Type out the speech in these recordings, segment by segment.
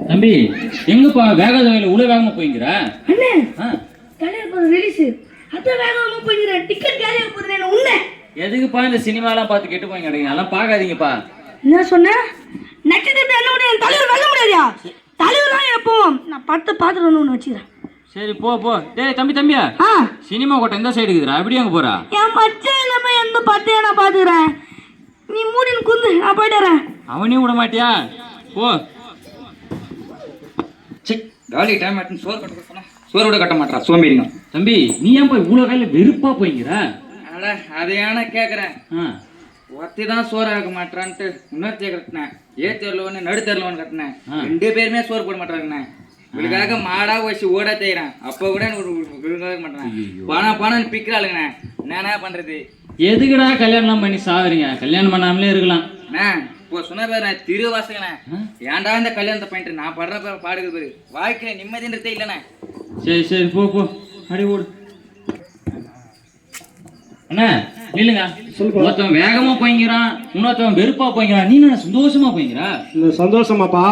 தம்பி எங்கப்பா வேகாத வேலை உள்ள வேகமா போய்ங்கிற அண்ணே தலைவர் படம் ரிலீஸ் அத வேகமா போய்ங்கிற டிக்கெட் காலியா போறேன் உன்னை எதுக்குப்பா இந்த சினிமாலாம் பார்த்து கெட்டு போய் கிடைங்க அதெல்லாம் பார்க்காதீங்கப்பா என்ன சொன்ன நட்சத்திரத்தை என்ன முடியாது தலைவர் வெல்ல முடியாதா தலைவர்லாம் எப்போ நான் படத்தை பார்த்துட்டு வந்து வச்சுக்கிறேன் சரி போ போ டேய் தம்பியா சினிமா கோட்டை எந்த சைடு இருக்குதுடா எப்படி அங்க போறா என் மச்சான் இல்லாம எந்த படத்தையே நான் பார்த்துக்கிறேன் நீ மூடின்னு குந்து நான் போயிட்டுறேன் அவனையும் விட மாட்டியா போ காலி டைம் ஆட்டு சோறு கட்ட சொன்னா சோறு கூட கட்ட மாட்டா சோம்பேறிங்க தம்பி நீ ஏன் போய் இவ்வளோ கையில் வெறுப்பா போய்ங்கிற அட அதையான கேட்குறேன் ஒருத்தி தான் சோறு ஆக மாட்டான்ட்டு இன்னொருத்தைய கட்டினேன் ஏத்தேரில் ஒன்று நடுத்தேரில் ஒன்று கட்டினேன் 2 பேருமே சோறு போட மாட்டாங்கண்ணே இவளுக்காக மாடா வச்சு ஓட செய்கிறேன் அப்போ கூட விழுங்காக மாட்டேன் பணம் பிக்கிறாளுங்கண்ணே என்னண்ணா பண்ணுறது எதுக்குடா கல்யாணம் பண்ணி சாகுறீங்க கல்யாணம் பண்ணாமலே இருக்கலாம் இப்போ சொன்ன பேர் நான் திருவாசகண்ணே ஏன்டா இந்த கல்யாணத்தை பண்ணிட்டு நான் படுற பேர் பாடுகிறது பேரு வாழ்க்கையில நிம்மதின்றதே இல்லைண்ணே சரி போ போ அடி ஓடு அண்ணா இல்லைங்க ஒருத்தவன் வேகமா போய்ங்கிறான் இன்னொருத்தவன் வெறுப்பா போய்ங்கிறான் நீ என்ன சந்தோஷமா போய்ங்கிறா இந்த சந்தோஷமாப்பா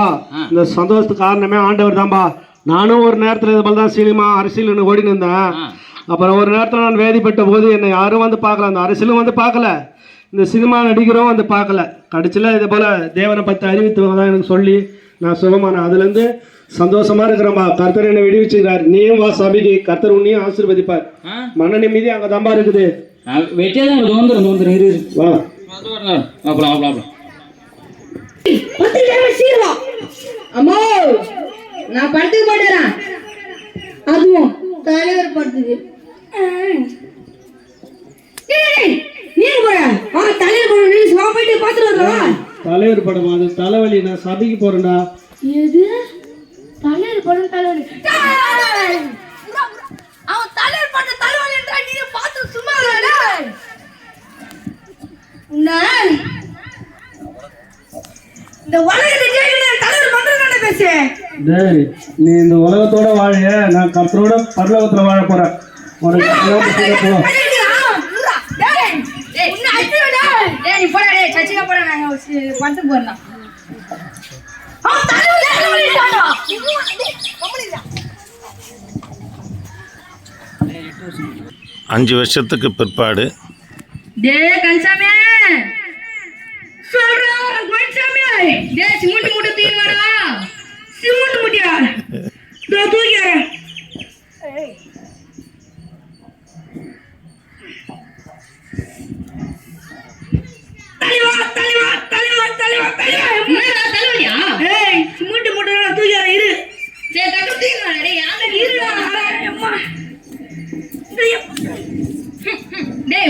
இந்த சந்தோஷத்துக்கு காரணமே ஆண்டவர் தான்பா நானும் ஒரு நேரத்தில் இது போல தான் சினிமா அரசியல்னு ஓடின்னு இருந்தேன் அப்புறம் ஒரு நேரத்தில் நான் வேதிப்பட்ட போது என்னை யாரும் வந்து பார்க்கல அந்த அரசியலும் வந்து பார்க்கல இந்த சினிமா நடிகரும் வந்து பார்க்கல கடைசியில் இதே போல் தேவனை பற்றி அறிவித்தவங்க தான் எனக்கு சொல்லி நான் சுகமான அதுலேருந்து சந்தோஷமா இருக்கிறேன்பா கர்த்தர் என்னை விடுவிச்சுக்கிறார் நீயும் வா சபைக்கு கர்த்தர் உன்னையும் ஆசீர்வதிப்பார் மன நிம்மதி அங்கே தான்பா இருக்குது வெட்டியா தான் வந்துடும் இரு வா அம்மா நான் படத்துக்கு போட்டுறேன் அதுவும் தலைவர் படத்துக்கு தலைவர் படம் அது தலைவலி நான் சபைக்கு போறேன்டா எது தலைவர் படம் தலைவலி அவன் தலைவர் படம் தலைவலி என்றா நீ பார்த்து சும்மா இந்த உலகத்தை ஜெயிக்கணும் தலைவர் பண்றேன்னு பேசு டேய் நீ இந்த உலகத்தோட வாழ நான் கர்த்தரோட பரலோகத்துல வாழ போறேன் உனக்கு அஞ்சு வருஷத்துக்கு பிற்பாடு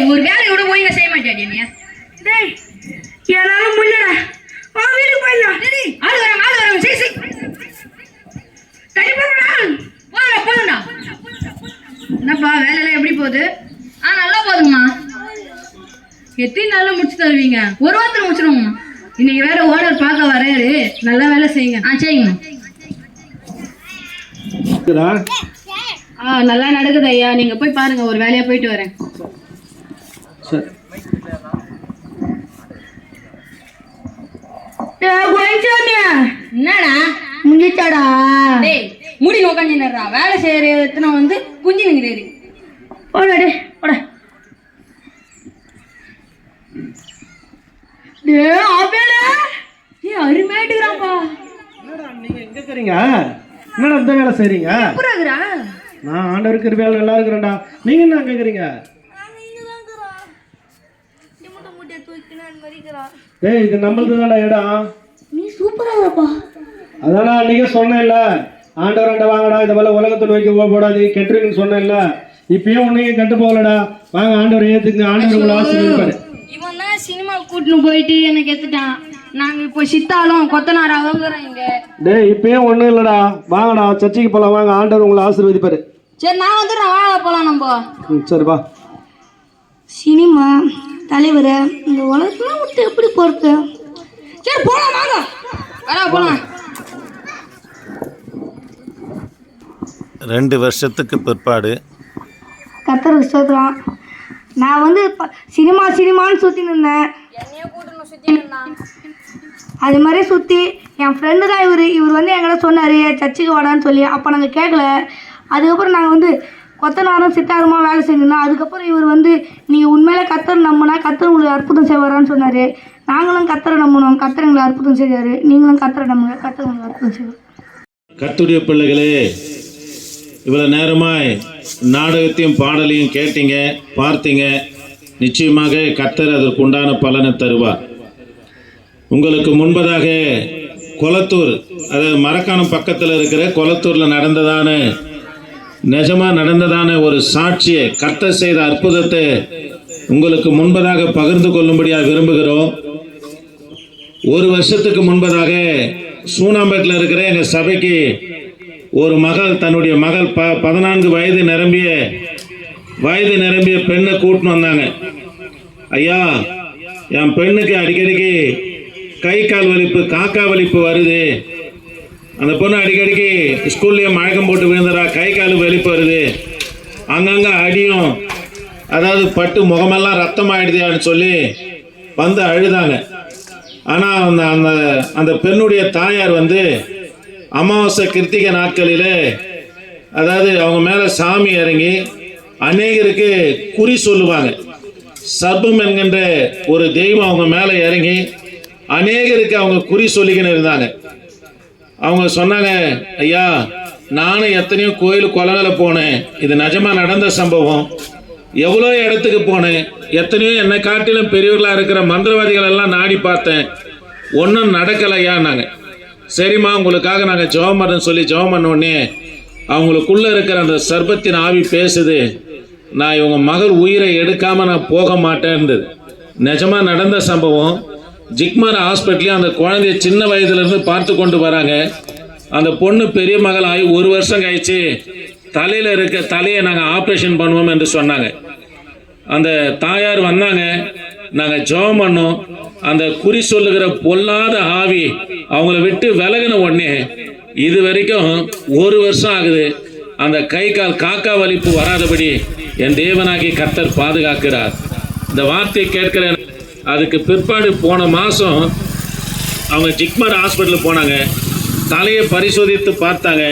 ஒரு வேலை கூட ஒழுங்கா செய்ய மாட்டியா நீ என்னால முடியல வீட்டுக்கு போயிடலாம் ஆள் வராங்க சரி போதும்டா என்னப்பா வேலையெல்லாம் எப்படி போகுது நல்லா போதுங்கம்மா எத்தனை நாள்ல முடிச்சு தருவீங்க ஒரு வாரத்தில் முடிச்சிடுவோம்மா இன்னைக்கு வேற ஓனர் பார்க்க வராரு நல்லா வேலை செய்யுங்க சரிங்கம்மா நல்லா நடக்குது ஐயா நீங்க போய் பாருங்க ஒரு வேலையா போயிட்டு வரேன் என்னடா முடிச்சாடா முடி நோக்காஞ்சினரா வேலை செய்யறதுனா வந்து குஞ்சு நிங்கிறாரு போடா போட அருமையாட்டுக்கிறான்ப்பா நீங்க எங்க இருக்கீங்க என்னடா இந்த வேலை செய்றீங்க? புறாகுறா நான் ஆண்டவருக்கு கிருபையால நல்லா இருக்கிறேன்டா. நீங்க என்ன கேக்குறீங்க? டேய் இது நம்மளுது தான்டா இடம். நீ சூப்பரா இருப்பா. அதானா அன்னைக்கே சொன்னேன்ல, ஆண்டவர்கிட்ட வாங்கடா, இதை போல உலகத்தில் வைக்க போடாது கெட்டுருக்குன்னு சொன்னேன்ல. இப்பயும் உன்னையும் கெட்டு போகலடா. வாங்க ஆண்டவர் ஏத்துக்கு, ஆண்டவர் உங்களை ஆசீர்வதிப்பாரு. இவன் தான் சினிமா கூட்டின்னு போயிட்டு எனக்கு எடுத்துட்டான். நாங்க இப்போ சித்தாலும் கொத்தனாராக இங்க. டேய் இப்பயும் ஒண்ணும் இல்லடா, வாங்கடா சர்ச்சைக்கு போலாம். வாங்க ஆண்டவர் உங்களை ஆசீர்வதிப்பாரு. சரி நான் வந்துடுறேன், வாங்க போலாம் நம்ம. சரி வா. சினிமா தலைவரை இந்த உலகத்துல விட்டு எப்படி போறது? சரி போலாம் வாங்க. வரா போலாம். 2 வருஷத்துக்கு பிற்பாடு கர்த்தருக்கு ஸ்தோத்திரம். நான் வந்து சினிமான்னு சுற்றி நின்றேன். என்னையே கூட்டணும் சுற்றி நின்றான். அது மாதிரி சுற்றி என் ஃப்ரெண்டு தான் இவர் வந்து என்கிட்ட சொன்னார் சர்ச்சுக்கு வாடான்னு சொல்லி. அப்போ நாங்கள் கேட்கல. அதுக்கப்புறம் நாங்கள் வந்து கொத்தனாரும் சித்தாருமா வேலை செஞ்சிருந்தோம். அதுக்கப்புறம் இவர் வந்து நீங்கள் உண்மையிலே கர்த்தர் நம்பினா கர்த்தர் உங்களுக்கு அற்புதம் செய்வாரான்னு சொன்னார். நாங்களும் கர்த்தரை நம்பணும். கர்த்தர் எங்களை அற்புதம் செய்வார். நீங்களும் கர்த்தரை நம்புங்க, கர்த்தர் உங்களுக்கு அற்புதம் செய்வார். கர்த்தருடைய பிள்ளைகளே, இவ்வளோ நேரமாய் நாடகத்தையும் பாடலையும் கேட்டீங்க, பார்த்தீங்க. நிச்சயமாக கர்த்தர் அதற்கு உண்டான பலனை தருவார். உங்களுக்கு முன்பதாக கொளத்தூர், அதாவது மரக்காணம் பக்கத்தில் இருக்கிற கொளத்தூரில் நிஜமாக நடந்ததான ஒரு சாட்சியை, கர்த்தர் செய்த அற்புதத்தை உங்களுக்கு முன்பதாக பகிர்ந்து கொள்ளும்படியாக விரும்புகிறோம். 1 வருஷத்துக்கு முன்பதாக சூனாம்பேட்டில் இருக்கிற எங்கள் சபைக்கு ஒரு மகள், தன்னுடைய மகள் 14 வயது நிரம்பிய பெண்ணை கூட்டின்னு வந்தாங்க. ஐயா, என் பெண்ணுக்கு அடிக்கடிக்கு கை கால் வலிப்பு, காக்கா வலிப்பு வருது. அந்த பொண்ணு அடிக்கடிக்கு ஸ்கூல்லேயே மயக்கம் போட்டு விழுந்துடா, கை கால் வலிப்பு வருது, அங்கங்கே அடியும், அதாவது பட்டு முகமெல்லாம் ரத்தம் ஆயிடுதான்னு சொல்லி வந்து அழுதாங்க. ஆனால் அந்த பெண்ணுடைய தாயார் வந்து அமாவாசை கிருத்திகை நாட்களில், அதாவது அவங்க மேலே சாமி இறங்கி அநேகருக்கு குறி சொல்லுவாங்க. சர்ப்பம் என்கின்ற ஒரு தெய்வம் அவங்க மேலே இறங்கி அநேகருக்கு அவங்க குறி சொல்லிக்கின்னு இருந்தாங்க. அவங்க சொன்னாங்க, ஐயா நானும் எத்தனையோ கோயில் குளங்களை போனேன், இது நிஜமாக நடந்த சம்பவம். எவ்வளோ இடத்துக்கு போனேன், எத்தனையோ என்னை காட்டிலும் பெரியவர்களாக இருக்கிற மந்திரவாதிகள் எல்லாம் நாடி பார்த்தேன், ஒன்றும் நடக்கலையான்னாங்க. சரிம்மா, உங்களுக்காக நாங்கள் ஜெபம் பண்ணுறோன்னு சொல்லி ஜெபம் பண்ணோடனே அவங்களுக்குள்ளே இருக்கிற அந்த சர்ப்பத்தின் ஆவி பேசுது, நான் இவங்க மகள் உயிரை எடுக்காமல் நான் போக மாட்டேன்றது. நிஜமாக நடந்த சம்பவம். ஜிக்மர் ஹாஸ்பிட்டலையும் அந்த குழந்தைய சின்ன வயதுலேருந்து பார்த்து கொண்டு வராங்க. அந்த பொண்ணு பெரிய மகள் ஆகி 1 வருஷம் கழிச்சு தலையில் இருக்க தலையை நாங்கள் ஆப்ரேஷன் பண்ணுவோம் என்று சொன்னாங்க. அந்த தாயார் வந்தாங்க, நாங்கள் ஜெபம் பண்ணோம். அந்த குறி சொல்லுகிற பொல்லாத ஆவி அவங்கள விட்டு விலகின உடனே இது வரைக்கும் 1 வருஷம் ஆகுது. அந்த கை கால் காக்கா வலிப்பு வராதபடி என் தேவனாகி கர்த்தர் பாதுகாக்கிறார். இந்த வார்த்தையை கேட்கிறேன். அதுக்கு பிற்பாடு போன மாதம் அவங்க ஜிக்மர் ஹாஸ்பிட்டலுக்கு போனாங்க. தலையை பரிசோதித்து பார்த்தாங்க,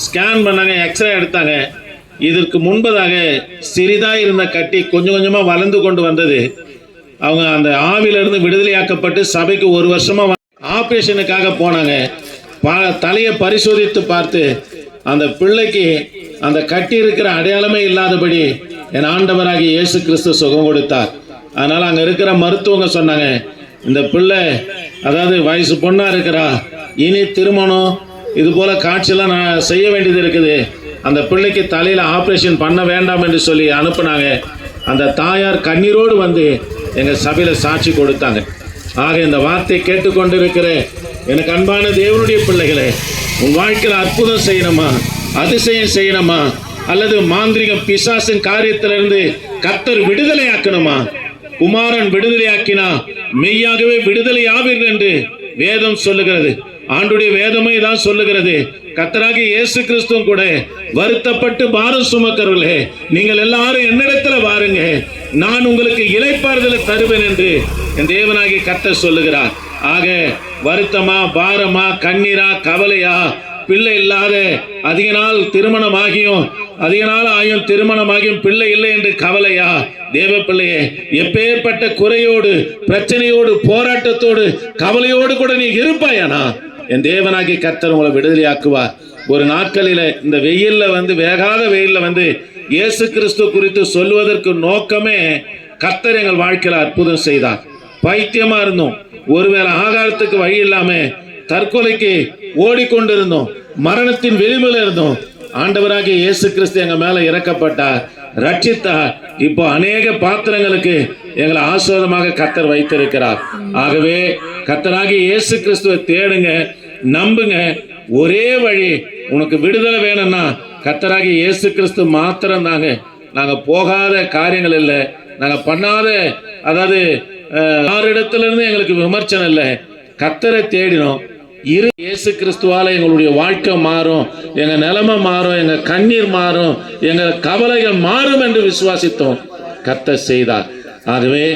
ஸ்கேன் பண்ணாங்க, எக்ஸ்ரே எடுத்தாங்க. இதற்கு முன்பதாக சிறிதாக இருந்த கட்டி கொஞ்சம் கொஞ்சமாக வளர்ந்து கொண்டு வந்தது. அவங்க அந்த ஆவிலிருந்து விடுதலையாக்கப்பட்டு சபைக்கு 1 வருஷமாக ஆப்ரேஷனுக்காக போனாங்க. தலையை பரிசோதித்து பார்த்து அந்த பிள்ளைக்கு அந்த கட்டி இருக்கிற அடையாளமே இல்லாதபடி என் ஆண்டவராகிய இயேசு கிறிஸ்து சுகம் கொடுத்தார். அதனால் அங்கே இருக்கிற மருத்துவங்க சொன்னாங்க, இந்த பிள்ளை அதாவது வயசு பொண்ணாக இருக்கிறா, இனி திருமணம் இது போல் காட்சியெல்லாம் நான் செய்ய வேண்டியது இருக்குது, அந்த பிள்ளைக்கு தலையில் ஆப்ரேஷன் பண்ண வேண்டாம் என்று சொல்லி அனுப்புனாங்க. அந்த தாயார் கண்ணீரோடு வந்து எங்கள் சபையில் சாட்சி கொடுத்தாங்க. ஆக இந்த வார்த்தை கேட்டுக்கொண்டு இருக்கிற எனக்கு அன்பான தேவனுடைய பிள்ளைகளே, உன் வாழ்க்கையில் அற்புதம் செய்யணுமா, அதிசயம் செய்யணுமா, அல்லது மாந்திரிகம் பிசாசின் காரியத்திலிருந்து கர்த்தர் விடுதலை ஆக்கணுமா? குமாரன் விடுதலையாக்கினா மெய்யாகவே விடுதலை ஆவீர்கள் என்று வேதம் சொல்லுகிறது. ஆண்டுடைய வேதமே தான் சொல்லுகிறது. கர்த்தராகிய இயேசு கிறிஸ்துவும் கூட வருத்தப்பட்டு பாரம் சுமக்கிறவர்களே, நீங்கள் எல்லாரும் என்னிடத்துல வாருங்க, நான் உங்களுக்கு இளைப்பாறுதலை தருவேன் என்று என் தேவனாகிய கர்த்தர் சொல்லுகிறார். ஆக வருத்தமா, பாரமா, கண்ணீரா, கவலையா, பிள்ளை இல்லாத அதிக நாள் திருமணமாகியும் பிள்ளை இல்லை என்று கவலையா? தேவ பிள்ளையே, எப்பேற்பட்ட குறையோடு, பிரச்சனையோடு, போராட்டத்தோடு, கவலையோடு கூட நீ இருப்பாயானா என் தேவனாகிய கர்த்தர் உங்களை விடுதலையாக்குவார். ஒரு நாட்களில இந்த வெயில்ல வந்து வேகாத வெயில்ல வந்து இயேசு கிறிஸ்து குறித்து சொல்வதற்கு நோக்கமே கர்த்தர் எங்கள் வாழ்க்கையில அற்புதம் செய்தார். பைத்தியமா இருந்தோம், ஒருவேளை ஆகாரத்துக்கு வழி இல்லாம தற்கொலைக்கு ஓடிக்கொண்டிருந்தோம், மரணத்தின் விளிம்பில் இருந்தோம். ஆண்டவராகிய இயேசு கிறிஸ்து எங்க மேல இறக்கப்பட்டார், ரட்சித்தார். இப்போ அநேக பாத்திரங்களுக்கு எங்களை ஆசீர்வாதமாக கர்த்தர் வைத்திருக்கிறார். ஆகவே கர்த்தராகிய இயேசு கிறிஸ்துவை தேடுங்க, நம்புங்க. ஒரே வழி, உனக்கு விடுதலை வேணும்னா கர்த்தராகிய இயேசு கிறிஸ்து மாத்திரம் தாங்க. நாங்க போகாத காரியங்கள் இல்லை, நாங்க பண்ணாத, அதாவது யாரிடத்துல இருந்து எங்களுக்கு விமர்சனம் இல்லை. கர்த்தரை தேடினோம். இயேசு கிறிஸ்துவால எங்களுடைய வாழ்க்கை மாறும், எங்க நிலைமை மாறும், எங்க கண்ணீர் மாறும், எங்க கவலைகள் மாறும் என்று விசுவாசித்தோம். கர்த்தர் செய்தார். ஆகவே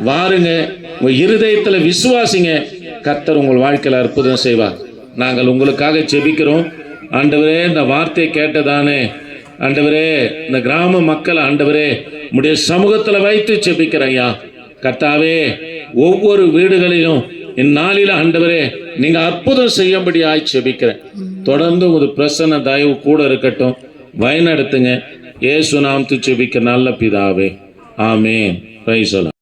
வாருங்க, உங்க இருதயத்துல விசுவாசிங்க, கர்த்தர் உங்கள் வாழ்க்கையில அற்புதம் செய்வார். நாங்கள் உங்களுக்காக ஜெபிக்கிறோம். ஆண்டவரே, இந்த வார்த்தையை கேட்டதானே ஆண்டவரே, இந்த கிராம மக்கள் ஆண்டவரே உம்முடைய சமூகத்துல வைத்து ஜெபிக்கிறேன் ஐயா. கர்த்தாவே, ஒவ்வொரு வீடுகளிலும் இந்நாளில ஆண்டவரே நீங்க அற்புதம் செய்யும்படியாய் ஜெபிக்கிறேன். தொடர்ந்து ஒரு பிரசன்ன தயவு கூட இருக்கட்டும், வழிநடத்துங்க. இயேசு நாமத்தில் ஜெபிக்க நல்ல பிதாவே, ஆமென். Praise the Lord.